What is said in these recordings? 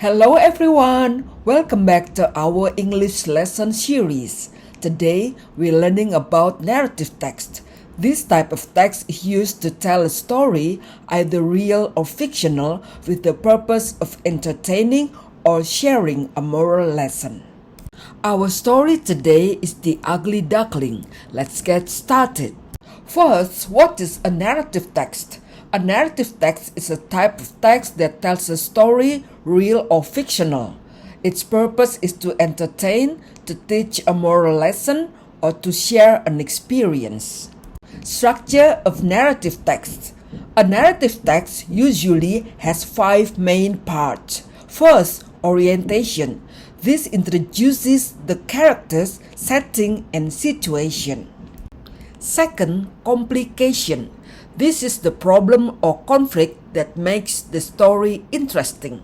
Hello everyone! Welcome back to our English lesson series. Today we're learning about narrative text. This type of text is used to tell a story, either real or fictional, with the purpose of entertaining or sharing a moral lesson. Our story today is The Ugly Duckling. Let's get started. First, what is a narrative text? A narrative text is a type of text that tells a story, real or fictional. Its purpose is to entertain, to teach a moral lesson, or to share an experience. Structure of narrative text. A narrative text usually has 5 main parts. First, orientation. This introduces the characters, setting, and situation. Second, complication. This is the problem or conflict that makes the story interesting.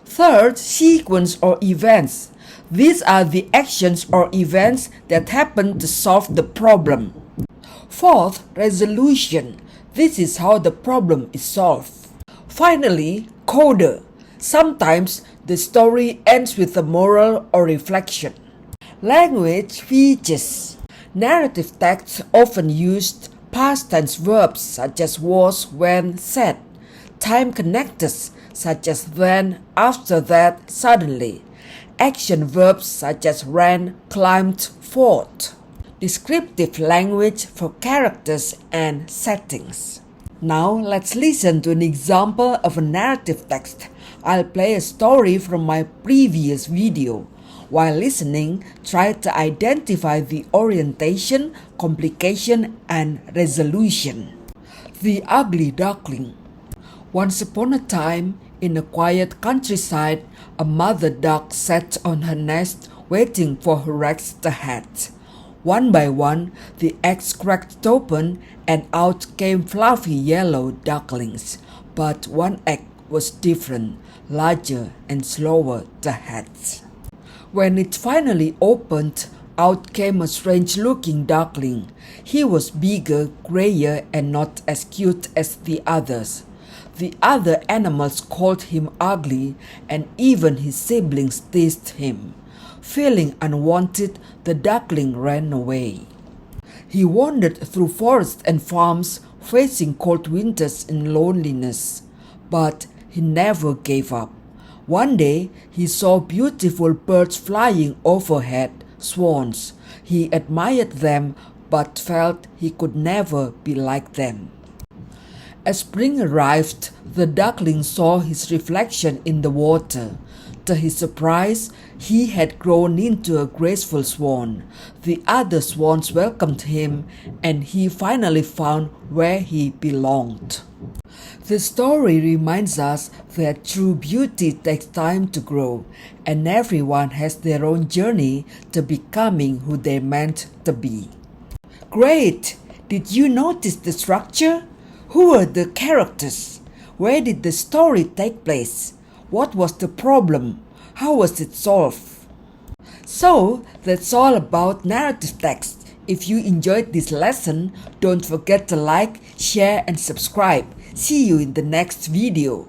Third, sequence or events. These are the actions or events that happen to solve the problem. Fourth, resolution. This is how the problem is solved. Finally, coda. Sometimes the story ends with a moral or reflection. Language features. Narrative texts often used past tense verbs such as was, when, said. Time connectors such as then, after that, suddenly. Action verbs such as ran, climbed, fought. Descriptive language for characters and settings. Now let's listen to an example of a narrative text. I'll play a story from my previous video. While listening, try to identify the orientation, complication, and resolution. The Ugly Duckling. Once upon a time, in a quiet countryside, a mother duck sat on her nest waiting for her eggs to hatch. One by one, the eggs cracked open and out came fluffy yellow ducklings. But one egg was different, larger and slower to hatch. When it finally opened, out came a strange-looking duckling. He was bigger, grayer, and not as cute as the others. The other animals called him ugly, and even his siblings teased him. Feeling unwanted, the duckling ran away. He wandered through forests and farms, facing cold winters and loneliness. But he never gave up. One day, he saw beautiful birds flying overhead, swans. He admired them, but felt he could never be like them. As spring arrived, the duckling saw his reflection in the water. To his surprise, he had grown into a graceful swan. The other swans welcomed him, and he finally found where he belonged. The story reminds us that true beauty takes time to grow, and everyone has their own journey to becoming who they're meant to be. Great! Did you notice the structure? Who are the characters? Where did the story take place? What was the problem? How was it solved? So, that's all about narrative text. If you enjoyed this lesson, don't forget to like, share, and subscribe. See you in the next video.